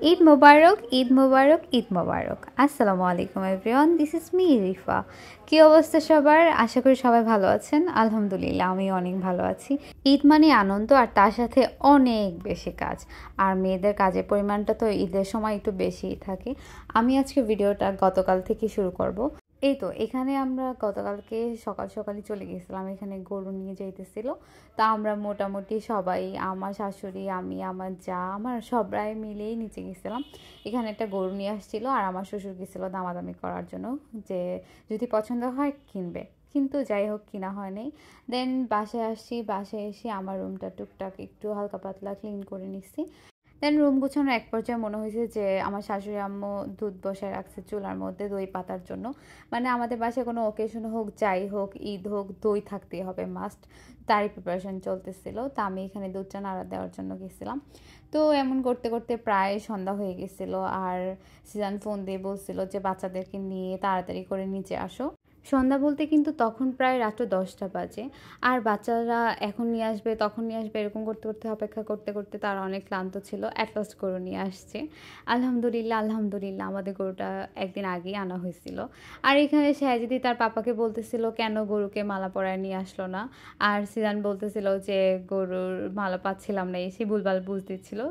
ঈদ মোবারক, ঈদ মোবারক, ঈদ মোবারক। আসসালামু আলাইকুম everyone, this is me Rifa. কী অবস্থা সবার? আশা করি সবাই ভালো আছেন। আলহামদুলিল্লাহ আমি অনেক ভালো আছি। ঈদ মানে আনন্দ আর তার সাথে অনেক বেশি কাজ। আর মেয়েদের কাজের পরিমাণটা তো ঈদের সময় একটু বেশিই থাকে। আমি আজকে ভিডিওটা গতকাল থেকে শুরু করব। এই তো এখানে আমরা গতকালকে সকাল সকালই চলে গেছিলাম, এখানে গরু নিয়ে যাইতেছিল। তা আমরা মোটামুটি সবাই, আমার শাশুড়ি, আমি, আমার যা, আমার সবাই মিলেই নিচে গেছিলাম। এখানে একটা গরু নিয়ে আসছিল আর আমার শ্বশুর গেছিলো দামাদামি করার জন্য, যে যদি পছন্দ হয় কিনবে। কিন্তু যাই হোক কিনা হয় নাই। দেন বাসায় আসছি, বাসায় এসে আমার রুমটা টুকটাক একটু হালকা পাতলা ক্লিন করে নিচ্ছি। দেন রুম গুছানোর এক পর্যায়ে মনে হয়েছে যে আমার শাশুড়ি আম্মু দুধ বসায় রাখছে চুলার মধ্যে দই পাতার জন্য। মানে আমাদের বাসায় কোনো অকেশন হোক, যাই হোক, ঈদ হোক, দই থাকতেই হবে মাস্ট। তারই প্রিপারেশন চলতেছিল। তা আমি এখানে দুধটা নাড়া দেওয়ার জন্য গেছিলাম। তো এমন করতে করতে প্রায় সন্ধ্যা হয়ে গেছিলো। আর সিজান ফোন দিয়ে বলছিল যে বাচ্চাদেরকে নিয়ে তাড়াতাড়ি করে নিচে আসো। সন্ধ্যা বলতে কিন্তু তখন প্রায় রাত্র 10টা বাজে। আর বাচ্চারা এখন নিয়ে আসবে, তখন নিয়ে আসবে, এরকম করতে করতে অপেক্ষা করতে করতে তারা অনেক ক্লান্ত ছিল। অ্যাট লাস্ট গরু নিয়ে আসছে। আলহামদুলিল্লাহ আলহামদুলিল্লাহ আমাদের গরুটা একদিন আগেই আনা হয়েছিল। আর এখানে শাহজিদি তার পাপাকে বলতেছিল কেন গরুকে মালা পরায় নিয়ে আসলো না। আর সিজান বলতেছিল যে গরুর মালা পাচ্ছিলাম না, এসে ভুলভাল বুঝ দিচ্ছিল।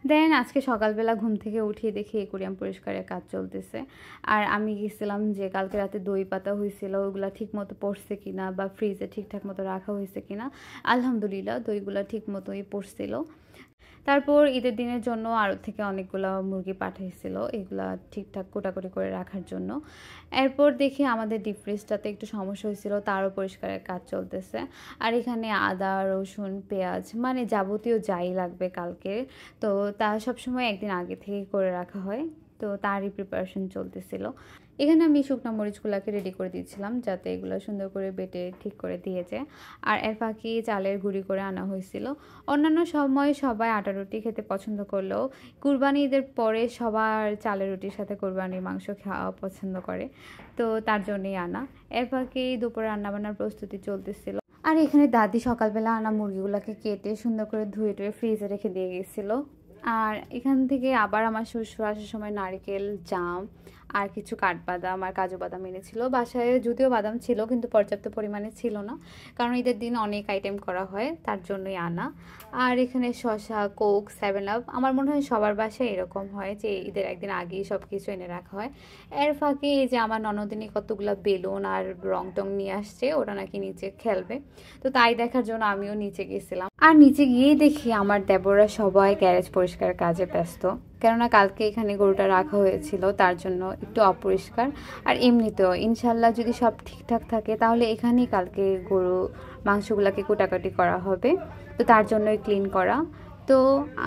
দেন আজকে সকালবেলা ঘুম থেকে উঠিয়ে দেখি অ্যাকুরিয়াম পরিষ্কারের কাজ চলতেছে। আর আমি গেছিলাম যে কালকে রাতে দই পাতা হয়েছিল, ওগুলা ঠিক মতো পড়ছে কিনা বা ফ্রিজে ঠিকঠাক মতো রাখা হয়েছে কিনা। আলহামদুলিল্লাহ দইগুলা ঠিক মতোই পড়ছিল। তারপর ঈদের দিনের জন্য আরও থেকে অনেকগুলো মুরগি পাঠাইছিল, এগুলা ঠিকঠাক কোটাকুটি করে রাখার জন্য। এরপর দেখি আমাদের ডিপ ফ্রিজটাতে একটু সমস্যা হয়েছিল, তারও পরিষ্কারের কাজ চলতেছে। আর এখানে আদা, রসুন, পেঁয়াজ, মানে যাবতীয় যাই লাগবে কালকে, তো তা সবসময় একদিন আগে থেকে করে রাখা হয়। তো তারই প্রিপারেশন চলতেছিল। এখানে আমি শুকনো মরিচগুলোকে রেডি করে দিচ্ছিলাম যাতে এগুলো সুন্দর করে বেটে ঠিক করে দিয়েছে। আর এর ফাঁকি চালের গুঁড়ি করে আনা হয়েছিল। অন্যান্য সময় সবাই আটা রুটি খেতে পছন্দ করলেও কুরবানি ঈদের পরে সবার চালের রুটির সাথে কুরবানির মাংস খাওয়া পছন্দ করে, তো তার জন্যই আনা। এর ফাঁকি দুপুরে রান্নাবান্নার প্রস্তুতি চলতেছিল। আর এখানে দাদি সকালবেলা আনা মুরগিগুলোকে কেটে সুন্দর করে ধুয়ে টুয়ে ফ্রিজে রেখে দিয়ে গেছিলো। আর এখান থেকে আবার আমার শ্বশুর আসার সময় নারকেল, জাম আর কিছু কাঠবাদাম আর কাজু বাদাম এনেছিল। বাসায় যদিও বাদাম ছিল কিন্তু পর্যাপ্ত পরিমাণে ছিল না, কারণ ঈদের দিন অনেক আইটেম করা হয়, তার জন্যই আনা। আর এখানে শসা, কোক, 7 আপ, আমার মনে হয় সবার বাসায় এরকম হয় যে ঈদের একদিন আগেই সব কিছু এনে রাখা হয়। এর ফাঁকে এই যে আমার ননদিনী কতগুলো বেলুন আর রং টং নিয়ে আসছে, ওরা নাকি নিচে খেলবে। তো তাই দেখার জন্য আমিও নিচে গেছিলাম। আর নিচে গিয়েই দেখি আমার দেবররা সবাই গ্যারেজ পরিষ্কার কাজে ব্যস্ত, কেননা কালকে এখানে গরুটা রাখা হয়েছিল, তার জন্য একটু অপরিষ্কার। আর এমনিতেও ইনশাল্লাহ যদি সব ঠিকঠাক থাকে তাহলে এখানেই কালকে গরু মাংসগুলোকে কোটাকাটি করা হবে, তো তার জন্যই ক্লিন করা। তো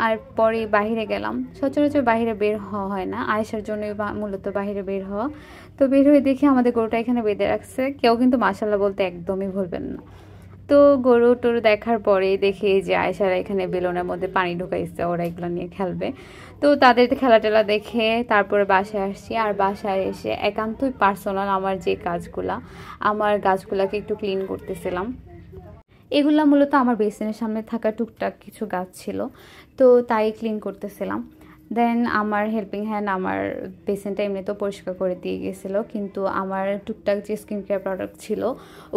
আর পরে বাহিরে গেলাম, সচরাচর বাহিরে বের হওয়া হয় না, আয়েশার জন্যই মূলত বাহিরে বের হওয়া। তো বের হয়ে দেখি আমাদের গরুটা এখানে বেঁধে রাখছে, কেউ কিন্তু মাশাল্লাহ বলতে একদমই ভুলবেন না। তো গরু টরু দেখার পরে দেখি যে আয়েশারা এখানে বেলুনের মধ্যে পানি ঢুকাইছে, ওরা এগুলো নিয়ে খেলবে। তো তাদের খেলা টেলা দেখে তারপরে বাসায় আসছি। আর বাসায় এসে একান্তই পার্সোনাল আমার যে কাজগুলা, আমার গাছগুলাকে একটু ক্লিন করতেছিলাম। এগুলা মূলত আমার বেসিনের সামনে থাকা টুকটাক কিছু গাছ ছিল, তো তাই ক্লিন করতেছিলাম। দেন আমার হেল্পিং হ্যান্ড আমার বেসিনটা এমনিতেও পরিষ্কার করে দিয়ে গেছিলো, কিন্তু আমার টুকটাক যে স্কিন কেয়ার প্রোডাক্ট ছিল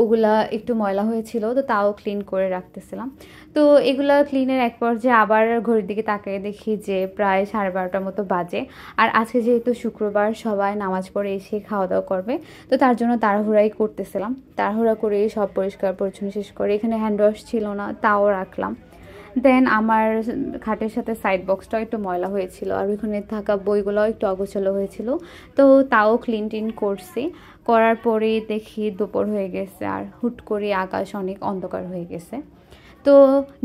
ওগুলা একটু ময়লা হয়েছিল, তো তাও ক্লিন করে রাখতেছিলাম। তো এগুলা ক্লিনের এক পর্যায়ে আবার ঘড়ির দিকে তাকিয়ে দেখি যে প্রায় 12:30টার মতো বাজে। আর আজকে যেহেতু শুক্রবার, সবাই নামাজ পড়ে এসে খাওয়া দাওয়া করবে, তো তার জন্য তাড়াহুড়াই করতেছিলাম। তাড়াহুড়া করে সব পরিষ্কার পরিচ্ছন্ন শেষ করে, এখানে হ্যান্ড ওয়াশ ছিল না, তাও রাখলাম। দেন আমার খাটের সাথে সাইড বক্সটাও একটু ময়লা হয়েছিল, আর ওইখানে থাকা বইগুলোও একটু অগোছালো হয়েছিল, তো তাও ক্লিন টিন করছি। করার পরে দেখি দুপুর হয়ে গেছে আর হুট করে আকাশ অনেক অন্ধকার হয়ে গেছে। তো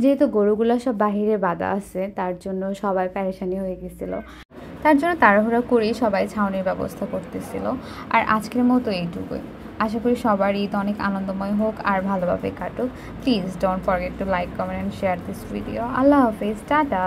যেহেতু গরুগুলো সব বাহিরে বাঁধা আছে, তার জন্য সবাই পেরেশানি হয়ে গেছিলো, তার জন্য তাড়াহুড়া করেই সবাই ছাউনির ব্যবস্থা করতেছিল। আর আজকের মতো এইটুকুই। আশা করি সবার ঈদ অনেক আনন্দময় হোক আর ভালোভাবে কাটুক। Please don't forget to like, comment and share this video. Allah Hafiz, tata.